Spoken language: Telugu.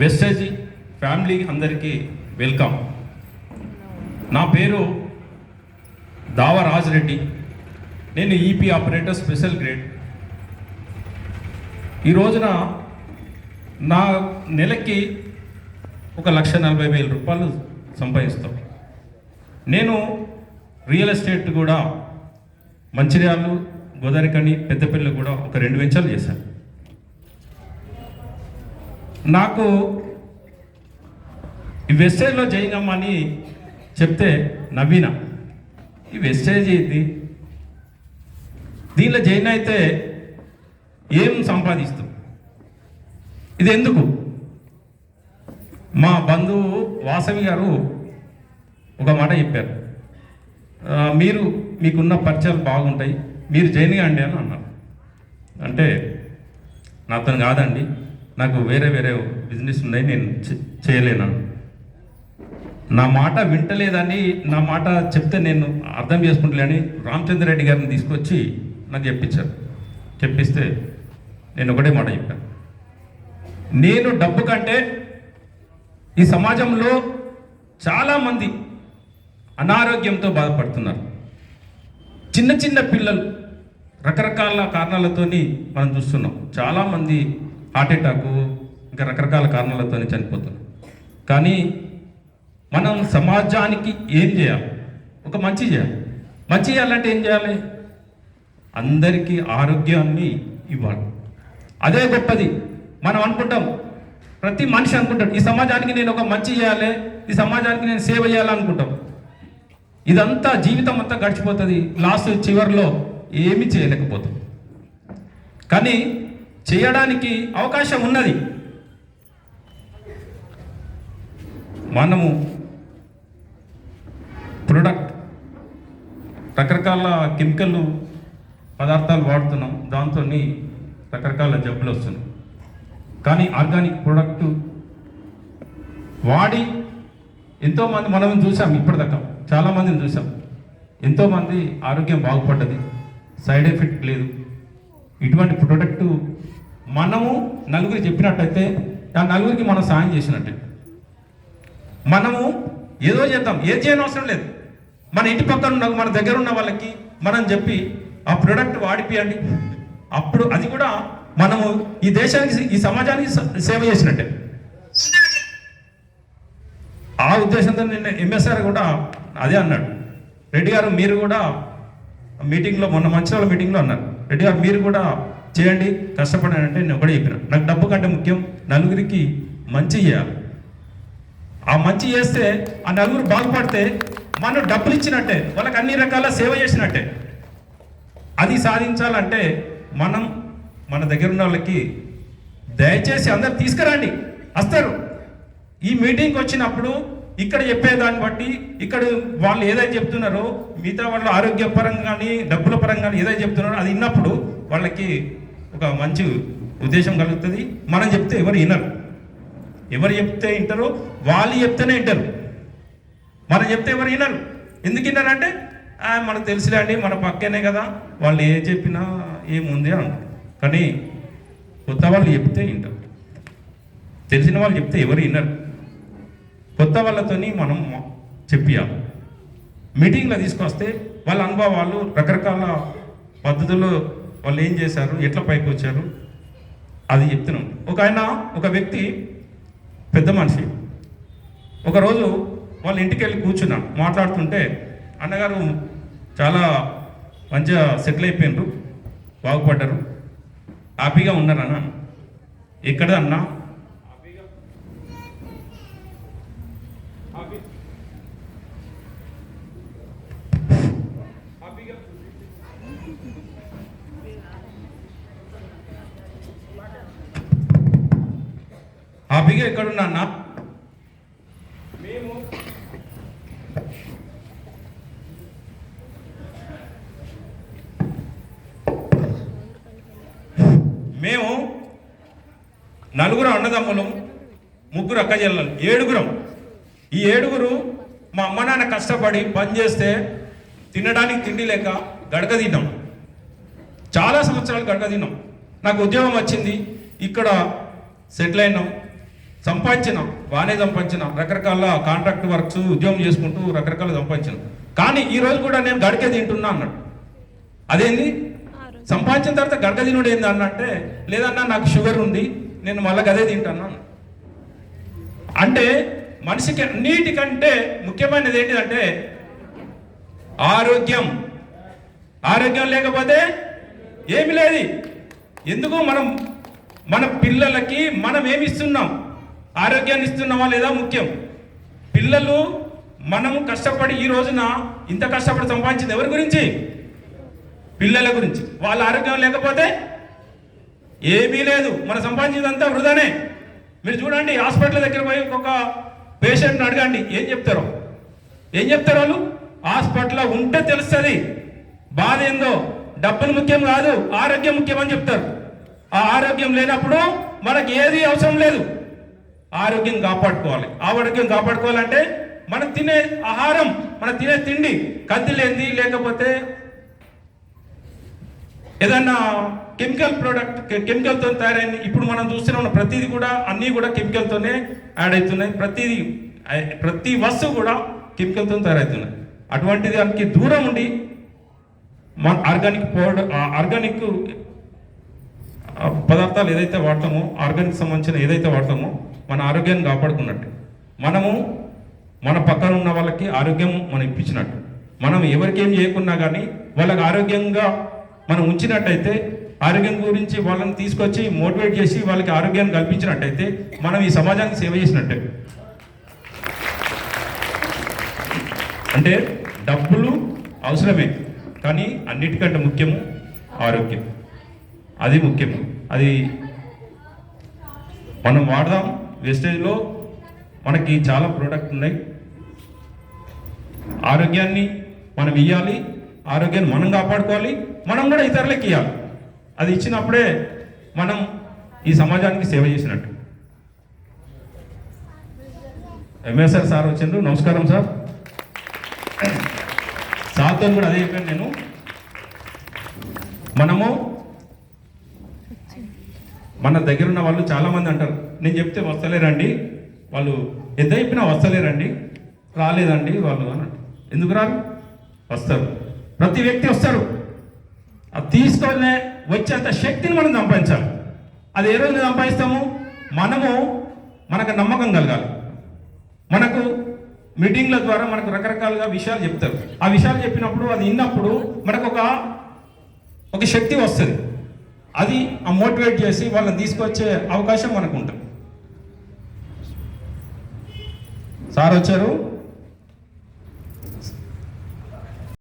వెస్టేజీ ఫ్యామిలీ అందరికీ వెల్కమ్. నా పేరు దావ రాజరెడ్డి. నేను ఈపీ ఆపరేటర్ స్పెషల్ గ్రేడ్. ఈ రోజున నా నెలకి 1,40,000 రూపాయలు సంపాదిస్తాం. నేను రియల్ ఎస్టేట్ కూడా మంచిర్యాలు, గోదావరిఖని, పెద్దపల్లి కూడా ఒక 2 వెంచర్లు చేశాను. నాకు ఈ వెస్టేజ్లో చేయగమ్మని చెప్తే నవ్విన. ఈ వెస్టేజ్ ఇది, దీనిలో జైన్ అయితే ఏం సంపాదిస్తాం, ఇది ఎందుకు? మా బంధువు వాసవి గారు ఒక మాట చెప్పారు, మీకున్న పరిచయాలు బాగుంటాయి, మీరు జైన్ అండి అని అన్నారు. అంటే నాతో కాదండి, నాకు వేరే బిజినెస్ ఉన్నాయి, నేను చేయలేను. నా మాట వింటలేదని, నా మాట చెప్తే నేను అర్థం చేసుకుంటలేని రామచంద్రరెడ్డి గారిని తీసుకొచ్చి నాకు చెప్పిస్తే నేను ఒకటే మాట చెప్పాను, నేను డబ్బు కంటే ఈ సమాజంలో చాలామంది అనారోగ్యంతో బాధపడుతున్నారు. చిన్న చిన్న పిల్లలు రకరకాల కారణాలతోని మనం చూస్తున్నాం. చాలామంది హార్ట్ అటాకు ఇంకా రకరకాల కారణాలతో చనిపోతున్నాం. కానీ మనం సమాజానికి ఏం చేయాలి? ఒక మంచి చేయాలి. మంచి చేయాలంటే ఏం చేయాలి? అందరికీ ఆరోగ్యాన్ని ఇవ్వాలి. అదే గొప్పది. మనం అనుకుంటాం, ప్రతి మనిషి అనుకుంటాడు, ఈ సమాజానికి నేను ఒక మంచి చేయాలి, ఈ సమాజానికి నేను సేవ చేయాలనుకుంటాం. ఇదంతా జీవితం అంతా గడిచిపోతుంది, లాస్ట్ చివరిలో ఏమీ చేయలేకపోతాం. కానీ చేయడానికి అవకాశం ఉన్నది. మనము ప్రొడక్ట్ రకరకాల కెమికల్ పదార్థాలు వాడుతున్నాం, దాంతో రకరకాల జబ్బులు వస్తున్నాయి. కానీ ఆర్గానిక్ ప్రోడక్ట్ వాడి ఎంతోమంది మనం చూసాం, ఇప్పటిదాకా చాలామందిని చూసాం, ఎంతోమంది ఆరోగ్యం బాగుపడ్డది, సైడ్ ఎఫెక్ట్ లేదు. ఇటువంటి ప్రోడక్ట్ మనము నలుగురు చెప్పినట్టయితే ఆ నలుగురికి మనం సాయం చేసినట్టే. మనము ఏదో చేద్దాం, ఏది చేయని అవసరం లేదు. మన ఇంటి పక్కన ఉన్న, మన దగ్గర ఉన్న వాళ్ళకి మనం చెప్పి ఆ ప్రోడక్ట్ వాడిపియండి. అప్పుడు అది కూడా మనము ఈ దేశానికి, ఈ సమాజానికి సేవ చేసినట్టే. ఆ ఉద్దేశంతో నిన్న ఎంఎస్ఆర్ కూడా అదే అన్నాడు. రెడ్డి గారు మీరు కూడా మీటింగ్లో, మొన్న మంచిర్యాల మీటింగ్లో అన్నారు, రెడ్డి గారు మీరు కూడా చేయండి, కష్టపడండి. అంటే నేను ఒకటే చెప్పిన, నాకు డబ్బు కంటే ముఖ్యం, నలుగురికి మంచి చేయాలి. ఆ మంచి చేస్తే ఆ నలుగురు బాగుపడితే మనం డబ్బులు ఇచ్చినట్టే, వాళ్ళకి అన్ని రకాల సేవ చేసినట్టే. అది సాధించాలంటే మనం మన దగ్గర ఉన్న వాళ్ళకి దయచేసి అందరు తీసుకురండి, వస్తారు. ఈ మీటింగ్కి వచ్చినప్పుడు ఇక్కడ చెప్పేదాన్ని బట్టి, ఇక్కడ వాళ్ళు ఏదైతే చెప్తున్నారో, మిగతా వాళ్ళు ఆరోగ్యపరంగా కానీ డబ్బుల పరంగా కానీ ఏదైతే చెప్తున్నారో అది విన్నప్పుడు వాళ్ళకి ఒక మంచి ఉద్దేశం కలుగుతుంది. మనం చెప్తే ఎవరు వినరు. ఎవరు చెప్తే వింటారో వాళ్ళు చెప్తేనే వింటారు. మనం చెప్తే ఎవరు వినరు. ఎందుకు విన్నారంటే మనకు తెలుసులే అండి, మన పక్కనే కదా, వాళ్ళు ఏ చెప్పినా ఏముంది అని అంటారు. కానీ కొత్త వాళ్ళు చెప్తే వింటారు, తెలిసిన వాళ్ళు చెప్తే ఎవరు వినరు. కొత్త వాళ్ళతోని మనం చెప్పియాలి. మీటింగ్లో తీసుకొస్తే వాళ్ళ అనుభవాలు, రకరకాల పద్ధతుల్లో వాళ్ళు ఏం చేశారు, ఎట్లా పైకి వచ్చారు, అది చెప్తున్నాం. ఒక వ్యక్తి, పెద్ద మనిషి, ఒకరోజు వాళ్ళ ఇంటికి వెళ్ళి కూర్చున్నాం, మాట్లాడుతుంటే, అన్నగారు చాలా మంచిగా సెటిల్ అయిపోయినారు, బాగుపడ్డారు, హ్యాపీగా ఉన్నారన్న. ఎక్కడ అన్నా? హ్యాపీగా ఎక్కడున్నా అన్న? మేము నలుగురు అన్నదమ్ములం, 3 అక్క చెల్లెలు, 7గురం. ఈ 7గురు మా అమ్మ నాన్న కష్టపడి పని చేస్తే తినడానికి తిండి లేక గడక తిన్నాం. చాలా సంవత్సరాలు గడక తిన్నాం. నాకు ఉద్యోగం వచ్చింది, ఇక్కడ సెటిల్ అయినాం, సంపాదించిన, బాగానే సంపాదించిన, రకరకాల కాంట్రాక్ట్ వర్క్స్ ఉద్యోగం చేసుకుంటూ రకరకాల సంపాదించిన. కానీ ఈ రోజు కూడా నేను గడికే తింటున్నా అన్నాడు. అదేంది? సంపాదించిన తర్వాత గడక తినుడు ఏంది అన్నంటే, లేదన్నా నాకు షుగర్ ఉంది, నేను మళ్ళీ గదే తింటాను. అంటే మనిషికి అన్నిటికంటే ముఖ్యమైనది ఏంటిదంటే ఆరోగ్యం. ఆరోగ్యం లేకపోతే ఏమి లేదు. ఎందుకు? మన పిల్లలకి మనం ఏమి ఇస్తున్నాం? ఆరోగ్యాన్ని ఇస్తున్నామా లేదా ముఖ్యం. పిల్లలు మనము కష్టపడి ఈ రోజున ఇంత కష్టపడి సంపాదించింది ఎవరి గురించి? పిల్లల గురించి. వాళ్ళ ఆరోగ్యం లేకపోతే ఏమీ లేదు. మన సంపాదించిందంతా వృధానే. మీరు చూడండి, హాస్పిటల్ దగ్గర పోయి ఒక పేషెంట్ని అడగండి, ఏం చెప్తారు వాళ్ళు? హాస్పిటల్లో ఉంటే తెలుస్తుంది బాధ ఏందో. డబ్బులు ముఖ్యం కాదు, ఆరోగ్యం ముఖ్యం అని చెప్తారు. ఆ ఆరోగ్యం లేనప్పుడు మనకి ఏది అవసరం లేదు. ఆరోగ్యం కాపాడుకోవాలి. ఆరోగ్యం కాపాడుకోవాలంటే మనం తినే ఆహారం, మనం తినే తిండి కల్తీ లేనిది, లేకపోతే ఏదన్నా కెమికల్ ప్రోడక్ట్, కెమికల్తో తయారైంది. ఇప్పుడు మనం చూస్తున్నాం ప్రతిదీ కూడా, అన్నీ కూడా కెమికల్తోనే యాడ్ అవుతున్నాయి. ప్రతి వస్తువు కూడా కెమికల్తో తయారవుతున్నాయి. అటువంటి దానికి దూరం ఉండి మన ఆర్గానిక్ పదార్థాలు ఏదైతే వాడతామో, ఆర్గానిక్ సంబంధించిన ఏదైతే వాడతామో మన ఆరోగ్యాన్ని కాపాడుకున్నట్టు, మనము మన పక్కన ఉన్న వాళ్ళకి ఆరోగ్యం మనం ఇప్పించినట్టు. మనం ఎవరికి ఏం చేయకున్నా కానీ వాళ్ళకి ఆరోగ్యంగా మనం ఉంచినట్టయితే, ఆరోగ్యం గురించి వాళ్ళని తీసుకొచ్చి మోటివేట్ చేసి వాళ్ళకి ఆరోగ్యాన్ని కల్పించినట్టయితే మనం ఈ సమాజానికి సేవ చేసినట్టే. అంటే డబ్బులు అవసరమే, కానీ అన్నిటికంటే ముఖ్యము ఆరోగ్యం. అది ముఖ్యము. అది మనం వాడదాం. వేస్టేజ్లో మనకి చాలా ప్రోడక్ట్ ఉన్నాయి. ఆరోగ్యాన్ని మనం ఇవ్వాలి, ఆరోగ్యాన్ని మనం కాపాడుకోవాలి, మనం కూడా ఇతరులకు ఇవ్వాలి. అది ఇచ్చినప్పుడే మనం ఈ సమాజానికి సేవ చేసినట్టు. ఎంఎస్ఆర్ సార్ వచ్చిండ్రు. నమస్కారం సార్. సార్తో కూడా అదే చెప్పాను నేను. మనము మన దగ్గర ఉన్న వాళ్ళు చాలామంది అంటారు, నేను చెప్తే వస్తలేరండి వాళ్ళు, ఎంత చెప్పినా వస్తలేరండి, రాలేదండి వాళ్ళు అని అంటారు. ఎందుకు రారు? వస్తారు. ప్రతి వ్యక్తి వస్తారు. అది తీసుకొని వచ్చేంత శక్తిని మనం సంపాదించాలి. అది ఏ రోజు సంపాదిస్తాము? మనకు నమ్మకం కలగాలి. మనకు మీటింగ్ల ద్వారా మనకు రకరకాలుగా విషయాలు చెప్తారు. ఆ విషయాలు చెప్పినప్పుడు, అది విన్నప్పుడు మనకు ఒక శక్తి వస్తుంది. అది మోటివేట్ చేసి వాళ్ళని తీసుకొచ్చే అవకాశం మనకు ఉంటుంది. సార్ వచ్చారు.